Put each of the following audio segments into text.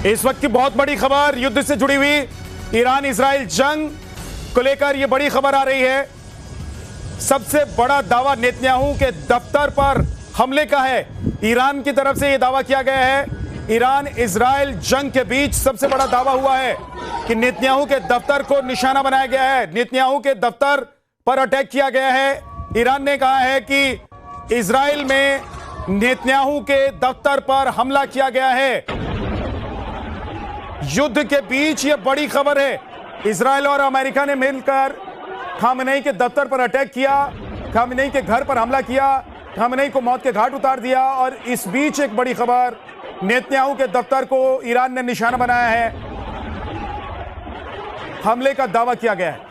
इस वक्त की बहुत बड़ी खबर युद्ध से जुड़ी हुई ईरान इजराइल जंग को लेकर यह बड़ी खबर आ रही है। सबसे बड़ा दावा नेतन्याहू के दफ्तर पर हमले का है। ईरान की तरफ से यह दावा किया गया है। ईरान इजराइल जंग के बीच सबसे बड़ा दावा हुआ है कि नेतन्याहू के दफ्तर को निशाना बनाया गया है। नेतन्याहू के दफ्तर पर अटैक किया गया है। ईरान ने कहा है कि इजराइल में नेतन्याहू के दफ्तर पर हमला किया गया है। युद्ध के बीच यह बड़ी खबर है। इजराइल और अमेरिका ने मिलकर खामनेई के दफ्तर पर अटैक किया, खामनेई के घर पर हमला किया, खामनेई को मौत के घाट उतार दिया। और इस बीच एक बड़ी खबर, नेतन्याहू के दफ्तर को ईरान ने निशाना बनाया है। हमले का दावा किया गया है।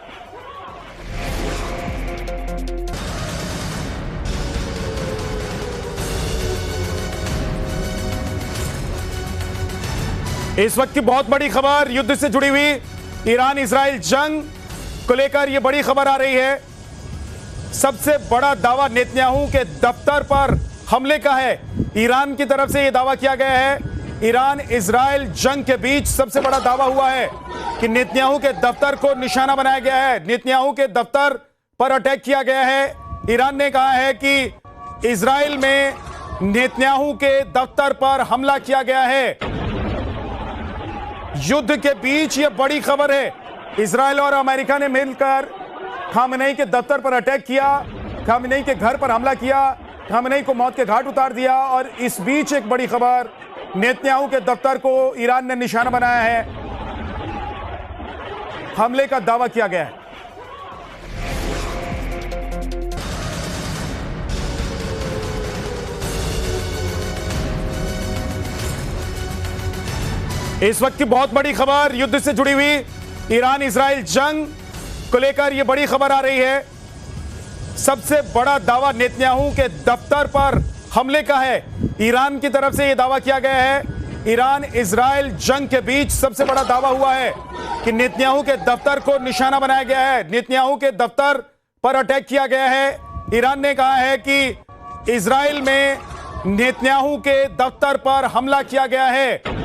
इस वक्त की बहुत बड़ी खबर युद्ध से जुड़ी हुई ईरान इजराइल जंग को लेकर यह बड़ी खबर आ रही है। सबसे बड़ा दावा नेतन्याहू के दफ्तर पर हमले का है। ईरान की तरफ से यह दावा किया गया है। ईरान इजराइल जंग के बीच सबसे बड़ा दावा हुआ है कि नेतन्याहू के दफ्तर को निशाना बनाया गया है। नेतन्याहू के दफ्तर पर अटैक किया गया है। ईरान ने कहा है कि इजराइल में नेतन्याहू के दफ्तर पर हमला किया गया है। युद्ध के बीच यह बड़ी खबर है। इजराइल और अमेरिका ने मिलकर खामनेई के दफ्तर पर अटैक किया, खामनेई के घर पर हमला किया, खामनेई को मौत के घाट उतार दिया। और इस बीच एक बड़ी खबर, नेतन्याहू के दफ्तर को ईरान ने निशाना बनाया है। हमले का दावा किया गया है। इस वक्त की बहुत बड़ी खबर युद्ध से जुड़ी हुई ईरान इजराइल जंग को लेकर यह बड़ी खबर आ रही है। सबसे बड़ा दावा नेतन्याहू के दफ्तर पर हमले का है। ईरान की तरफ से यह दावा किया गया है। ईरान इजराइल जंग के बीच सबसे बड़ा दावा हुआ है कि नेतन्याहू के दफ्तर को निशाना बनाया गया है। नेतन्याहू के दफ्तर पर अटैक किया गया है। ईरान ने कहा है कि इजराइल में नेतन्याहू के दफ्तर पर हमला किया गया है।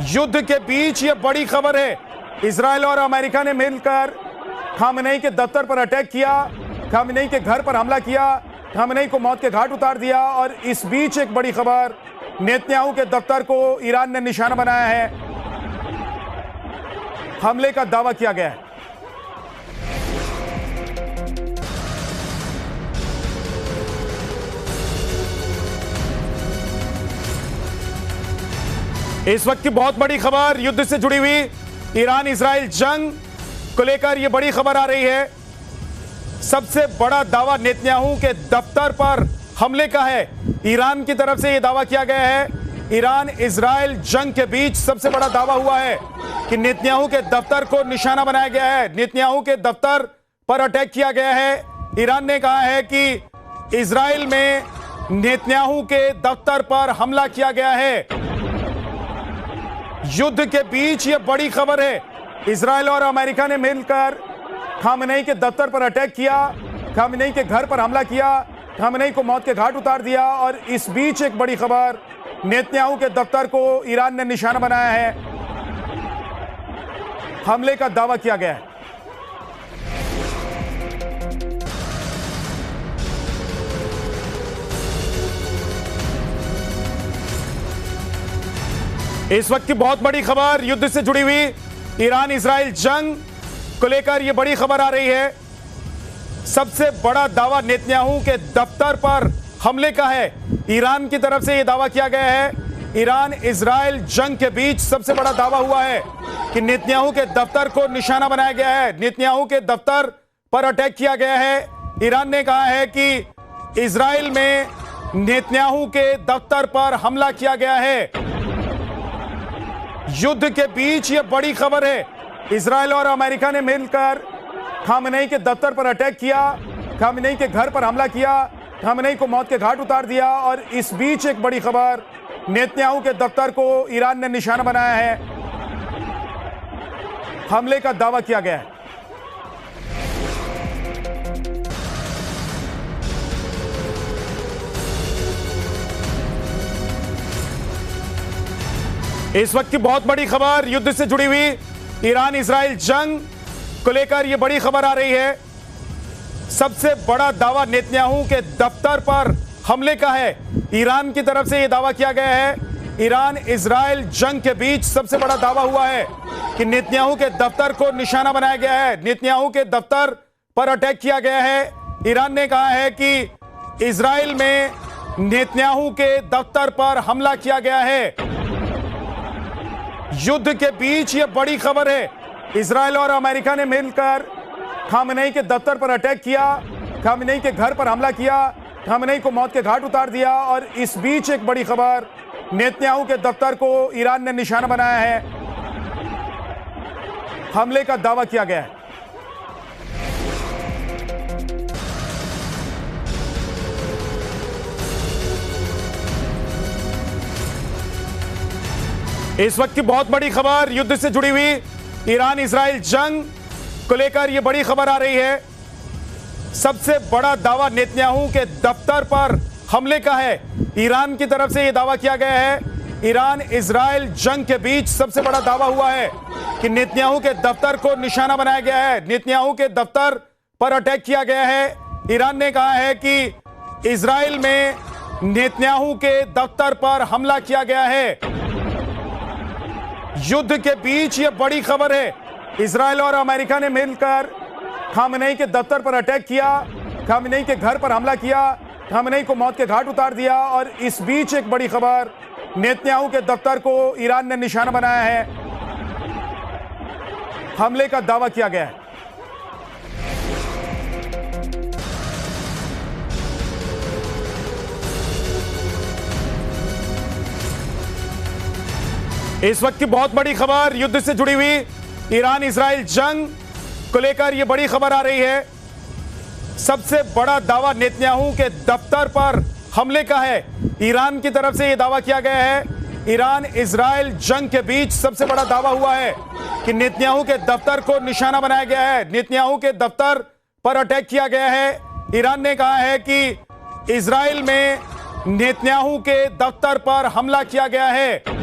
युद्ध के बीच यह बड़ी खबर है। इजराइल और अमेरिका ने मिलकर खामनेई के दफ्तर पर अटैक किया, खामनेई के घर पर हमला किया, खामनेई को मौत के घाट उतार दिया। और इस बीच एक बड़ी खबर, नेतन्याहू के दफ्तर को ईरान ने निशाना बनाया है। हमले का दावा किया गया है। इस वक्त की बहुत बड़ी खबर युद्ध से जुड़ी हुई ईरान इजराइल जंग को लेकर यह बड़ी खबर आ रही है। सबसे बड़ा दावा नेतन्याहू के दफ्तर पर हमले का है। ईरान की तरफ से यह दावा किया गया है। ईरान इजराइल जंग के बीच सबसे बड़ा दावा हुआ है कि नेतन्याहू के दफ्तर को निशाना बनाया गया है। नेतन्याहू के दफ्तर पर अटैक किया गया है। ईरान ने कहा है कि इजराइल में नेतन्याहू के दफ्तर पर हमला किया गया है। युद्ध के बीच यह बड़ी खबर है। इजराइल और अमेरिका ने मिलकर खामनेई के दफ्तर पर अटैक किया, खामनेई के घर पर हमला किया, खामनेई को मौत के घाट उतार दिया। और इस बीच एक बड़ी खबर, नेतन्याहू के दफ्तर को ईरान ने निशाना बनाया है। हमले का दावा किया गया है। इस वक्त की बहुत बड़ी खबर युद्ध से जुड़ी हुई ईरान इजराइल जंग को लेकर यह बड़ी खबर आ रही है। सबसे बड़ा दावा नेतन्याहू के दफ्तर पर हमले का है। ईरान की तरफ से यह दावा किया गया है। ईरान इजराइल जंग के बीच सबसे बड़ा दावा हुआ है कि नेतन्याहू के दफ्तर को निशाना बनाया गया है। नेतन्याहू के दफ्तर पर अटैक किया गया है। ईरान ने कहा है कि इजराइल में नेतन्याहू के दफ्तर पर हमला किया गया है। युद्ध के बीच यह बड़ी खबर है। इजराइल और अमेरिका ने मिलकर खामनेई के दफ्तर पर अटैक किया, खामनेई के घर पर हमला किया, खामनेई को मौत के घाट उतार दिया। और इस बीच एक बड़ी खबर, नेतन्याहू के दफ्तर को ईरान ने निशाना बनाया है। हमले का दावा किया गया है। इस वक्त की बहुत बड़ी खबर युद्ध से जुड़ी हुई ईरान इजराइल जंग को लेकर यह बड़ी खबर आ रही है। सबसे बड़ा दावा नेतन्याहू के दफ्तर पर हमले का है। ईरान की तरफ से यह दावा किया गया है। ईरान इजराइल जंग के बीच सबसे बड़ा दावा हुआ है कि नेतन्याहू के दफ्तर को निशाना बनाया गया है। नेतन्याहू के दफ्तर पर अटैक किया गया है। ईरान ने कहा है कि इजराइल में नेतन्याहू के दफ्तर पर हमला किया गया है। युद्ध के बीच यह बड़ी खबर है। इजराइल और अमेरिका ने मिलकर खामनेई के दफ्तर पर अटैक किया, खामनेई के घर पर हमला किया, खामनेई को मौत के घाट उतार दिया। और इस बीच एक बड़ी खबर, नेतन्याहू के दफ्तर को ईरान ने निशाना बनाया है। हमले का दावा किया गया है। इस वक्त की बहुत बड़ी खबर युद्ध से जुड़ी हुई ईरान इजराइल जंग को लेकर यह बड़ी खबर आ रही है। सबसे बड़ा दावा नेतन्याहू के दफ्तर पर हमले का है। ईरान की तरफ से यह दावा किया गया है। ईरान इजराइल जंग के बीच सबसे बड़ा दावा हुआ है कि नेतन्याहू के दफ्तर को निशाना बनाया गया है। नेतन्याहू के दफ्तर पर अटैक किया गया है। ईरान ने कहा है कि इजराइल में नेतन्याहू के दफ्तर पर हमला किया गया है। युद्ध के बीच यह बड़ी खबर है। इजराइल और अमेरिका ने मिलकर खामनेई के दफ्तर पर अटैक किया, खामनेई के घर पर हमला किया, खामनेई को मौत के घाट उतार दिया। और इस बीच एक बड़ी खबर, नेतन्याहू के दफ्तर को ईरान ने निशाना बनाया है। हमले का दावा किया गया है। इस वक्त की बहुत बड़ी खबर युद्ध से जुड़ी हुई ईरान इजराइल जंग को लेकर यह बड़ी खबर आ रही है। सबसे बड़ा दावा नेतन्याहू के दफ्तर पर हमले का है। ईरान की तरफ से यह दावा किया गया है। ईरान इजराइल जंग के बीच सबसे बड़ा दावा हुआ है कि नेतन्याहू के दफ्तर को निशाना बनाया गया है। नेतन्याहू के दफ्तर पर अटैक किया गया है। ईरान ने कहा है कि इजराइल में नेतन्याहू के दफ्तर पर हमला किया गया है।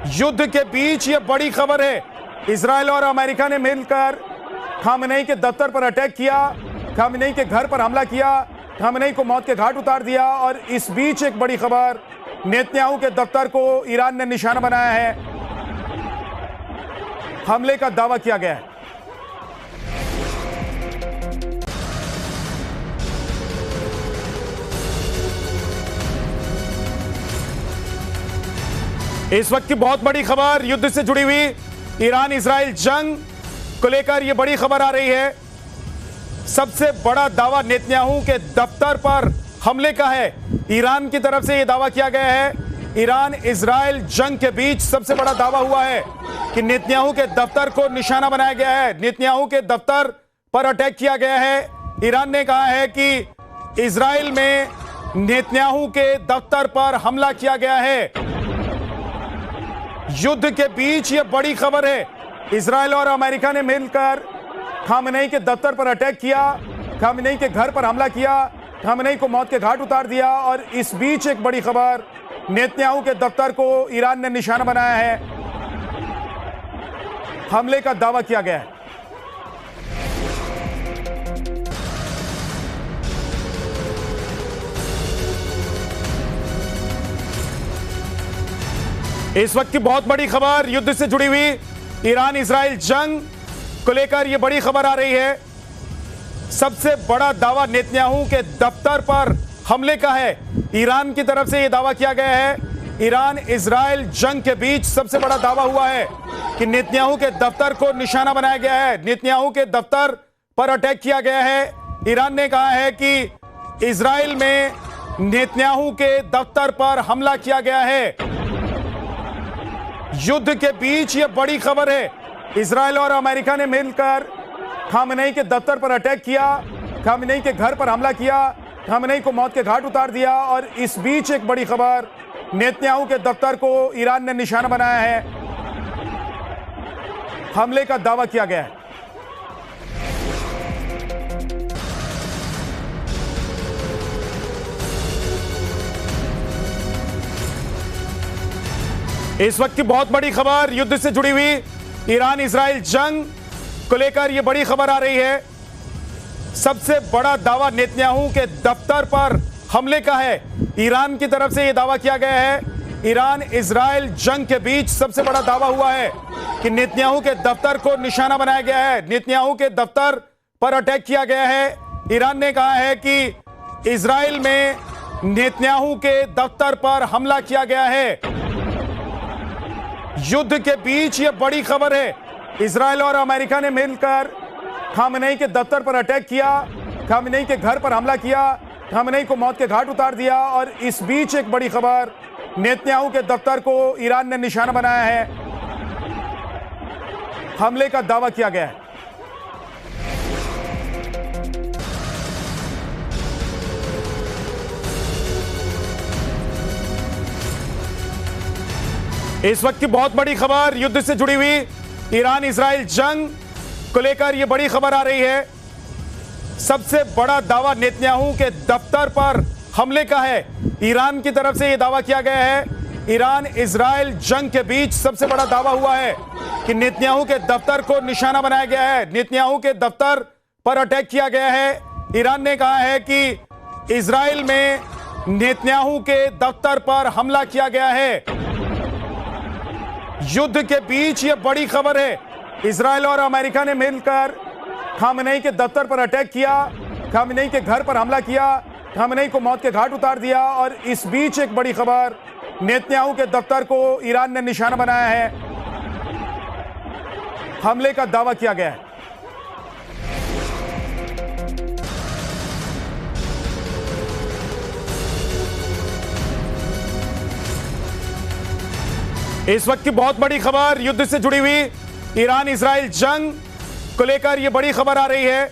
युद्ध के बीच यह बड़ी खबर है। इजराइल और अमेरिका ने मिलकर खामनेई के दफ्तर पर अटैक किया, खामनेई के घर पर हमला किया, खामनेई को मौत के घाट उतार दिया। और इस बीच एक बड़ी खबर, नेतन्याहू के दफ्तर को ईरान ने निशाना बनाया है। हमले का दावा किया गया है। इस वक्त की बहुत बड़ी खबर युद्ध से जुड़ी हुई ईरान इजराइल जंग को लेकर यह बड़ी खबर आ रही है। सबसे बड़ा दावा नेतन्याहू के दफ्तर पर हमले का है। ईरान की तरफ से यह दावा किया गया है। ईरान इजराइल जंग के बीच सबसे बड़ा दावा हुआ है कि नेतन्याहू के दफ्तर को निशाना बनाया गया है। नेतन्याहू के दफ्तर पर अटैक किया गया है। ईरान ने कहा है कि इजराइल में नेतन्याहू के दफ्तर पर हमला किया गया है। युद्ध के बीच यह बड़ी खबर है। इजराइल और अमेरिका ने मिलकर खामनेई के दफ्तर पर अटैक किया, खामनेई के घर पर हमला किया, खामनेई को मौत के घाट उतार दिया। और इस बीच एक बड़ी खबर, नेतन्याहू के दफ्तर को ईरान ने निशाना बनाया है। हमले का दावा किया गया है। इस वक्त की बहुत बड़ी खबर युद्ध से जुड़ी हुई ईरान इजराइल जंग को लेकर यह बड़ी खबर आ रही है। सबसे बड़ा दावा नेतन्याहू के दफ्तर पर हमले का है। ईरान की तरफ से यह दावा किया गया है। ईरान इजराइल जंग के बीच सबसे बड़ा दावा हुआ है कि नेतन्याहू के दफ्तर को निशाना बनाया गया है। नेतन्याहू के दफ्तर पर अटैक किया गया है। ईरान ने कहा है कि इजराइल में नेतन्याहू के दफ्तर पर हमला किया गया है। युद्ध के बीच यह बड़ी खबर है। इजराइल और अमेरिका ने मिलकर खामनेई के दफ्तर पर अटैक किया, खामनेई के घर पर हमला किया, खामनेई को मौत के घाट उतार दिया। और इस बीच एक बड़ी खबर, नेतन्याहू के दफ्तर को ईरान ने निशाना बनाया है। हमले का दावा किया गया है। इस वक्त की बहुत बड़ी खबर युद्ध से जुड़ी हुई ईरान इजराइल जंग को लेकर यह बड़ी खबर आ रही है। सबसे बड़ा दावा नेतन्याहू के दफ्तर पर हमले का है। ईरान की तरफ से यह दावा किया गया है। ईरान इजराइल जंग के बीच सबसे बड़ा दावा हुआ है कि नेतन्याहू के दफ्तर को निशाना बनाया गया है। नेतन्याहू के दफ्तर पर अटैक किया गया है। ईरान ने कहा है कि इजराइल में नेतन्याहू के दफ्तर पर हमला किया गया है। युद्ध के बीच यह बड़ी खबर है। इजराइल और अमेरिका ने मिलकर खामनेई के दफ्तर पर अटैक किया, खामनेई के घर पर हमला किया, खामनेई को मौत के घाट उतार दिया। और इस बीच एक बड़ी खबर, नेतन्याहू के दफ्तर को ईरान ने निशाना बनाया है। हमले का दावा किया गया है। इस वक्त की बहुत बड़ी खबर युद्ध से जुड़ी हुई ईरान इजराइल जंग को लेकर यह बड़ी खबर आ रही है। सबसे बड़ा दावा नेतन्याहू के दफ्तर पर हमले का है। ईरान की तरफ से यह दावा किया गया है। ईरान इजराइल जंग के बीच सबसे बड़ा दावा हुआ है कि नेतन्याहू के दफ्तर को निशाना बनाया गया है। नेतन्याहू के दफ्तर पर अटैक किया गया है। ईरान ने कहा है कि इजराइल में नेतन्याहू के दफ्तर पर हमला किया गया है। युद्ध के बीच यह बड़ी खबर है। इजराइल और अमेरिका ने मिलकर खामनेई के दफ्तर पर अटैक किया, खामनेई के घर पर हमला किया, खामनेई को मौत के घाट उतार दिया। और इस बीच एक बड़ी खबर, नेतन्याहू के दफ्तर को ईरान ने निशाना बनाया है। हमले का दावा किया गया है। इस वक्त की बहुत बड़ी खबर युद्ध से जुड़ी हुई ईरान इजराइल जंग को लेकर यह बड़ी खबर आ रही है।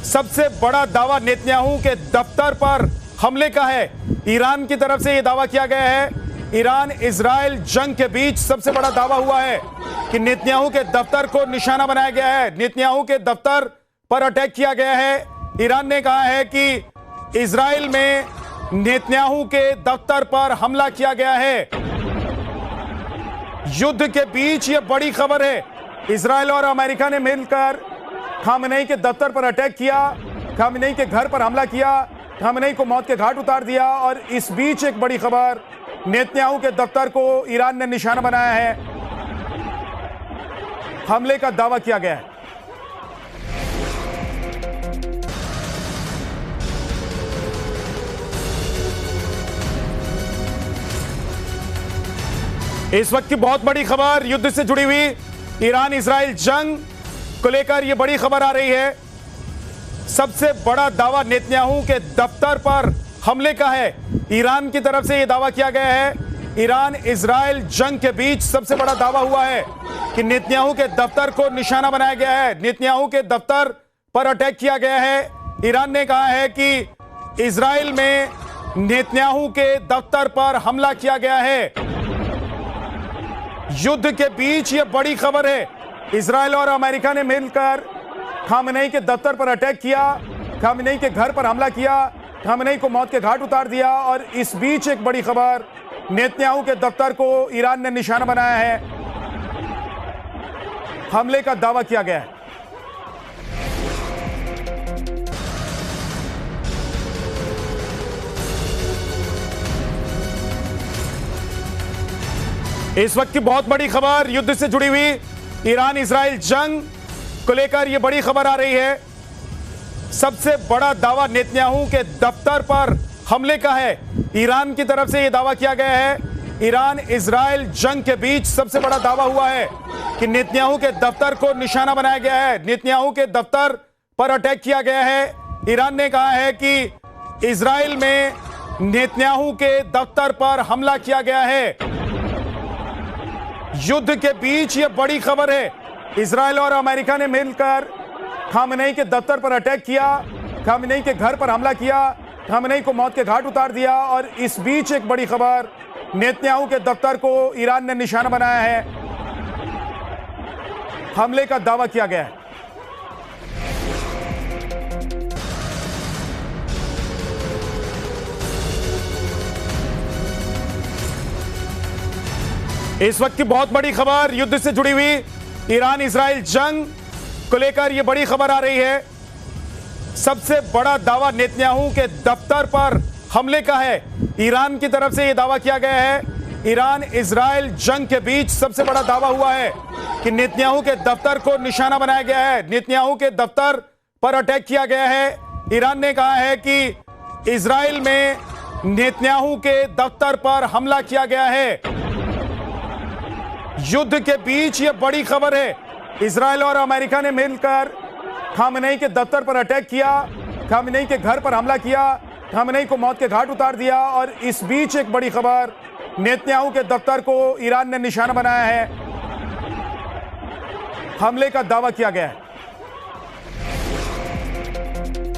सबसे बड़ा दावा नेतन्याहू के दफ्तर पर हमले का है। ईरान की तरफ से यह दावा किया गया है। ईरान इजराइल जंग के बीच सबसे बड़ा दावा हुआ है कि नेतन्याहू के दफ्तर को निशाना बनाया गया है। नेतन्याहू के दफ्तर पर अटैक किया गया है। ईरान ने कहा है कि इजराइल में नेतन्याहू के दफ्तर पर हमला किया गया है। युद्ध के बीच यह बड़ी खबर है। इजराइल और अमेरिका ने मिलकर खामनेई के दफ्तर पर अटैक किया, खामनेई के घर पर हमला किया, खामनेई को मौत के घाट उतार दिया। और इस बीच एक बड़ी खबर, नेतन्याहू के दफ्तर को ईरान ने निशाना बनाया है। हमले का दावा किया गया है। इस वक्त की बहुत बड़ी खबर युद्ध से जुड़ी हुई ईरान इजराइल जंग को लेकर यह बड़ी खबर आ रही है। सबसे बड़ा दावा नेतन्याहू के दफ्तर पर हमले का है। ईरान की तरफ से यह दावा किया गया है। ईरान इजराइल जंग के बीच सबसे बड़ा दावा हुआ है कि नेतन्याहू के दफ्तर को निशाना बनाया गया है। नेतन्याहू के दफ्तर पर अटैक किया गया है। ईरान ने कहा है कि इजराइल में नेतन्याहू के दफ्तर पर हमला किया गया है। युद्ध के बीच यह बड़ी खबर है। इजराइल और अमेरिका ने मिलकर खामनेई के दफ्तर पर अटैक किया, खामनेई के घर पर हमला किया, खामनेई को मौत के घाट उतार दिया। और इस बीच एक बड़ी खबर, नेतन्याहू के दफ्तर को ईरान ने निशाना बनाया है। हमले का दावा किया गया है। इस वक्त की बहुत बड़ी खबर युद्ध से जुड़ी हुई ईरान इजराइल जंग को लेकर यह बड़ी खबर आ रही है। सबसे बड़ा दावा नेतन्याहू के दफ्तर पर हमले का है। ईरान की तरफ से यह दावा किया गया है। ईरान इजराइल जंग के बीच सबसे बड़ा दावा हुआ है कि नेतन्याहू के दफ्तर को निशाना बनाया गया है। नेतन्याहू के दफ्तर पर अटैक किया गया है। ईरान ने कहा है कि इजराइल में नेतन्याहू के दफ्तर पर हमला किया गया है। युद्ध के बीच यह बड़ी खबर है। इजराइल और अमेरिका ने मिलकर खामनेई के दफ्तर पर अटैक किया, खामनेई के घर पर हमला किया, खामनेई को मौत के घाट उतार दिया। और इस बीच एक बड़ी खबर, नेतन्याहू के दफ्तर को ईरान ने निशाना बनाया है। हमले का दावा किया गया है। इस वक्त की बहुत बड़ी खबर युद्ध से जुड़ी हुई ईरान इजराइल जंग को लेकर यह बड़ी खबर आ रही है। सबसे बड़ा दावा नेतन्याहू के दफ्तर पर हमले का है। ईरान की तरफ से यह दावा किया गया है, ईरान इजराइल जंग के बीच सबसे बड़ा दावा हुआ है कि नेतन्याहू के दफ्तर को निशाना बनाया गया है, नेतन्याहू के दफ्तर पर अटैक किया गया है। ईरान ने कहा है कि इजराइल में नेतन्याहू के दफ्तर पर हमला किया गया है। युद्ध के बीच यह बड़ी खबर है। इजराइल और अमेरिका ने मिलकर खामनेई के दफ्तर पर अटैक किया, खामनेई के घर पर हमला किया, खामनेई को मौत के घाट उतार दिया। और इस बीच एक बड़ी खबर, नेतन्याहू के दफ्तर को ईरान ने निशाना बनाया है, हमले का दावा किया गया है।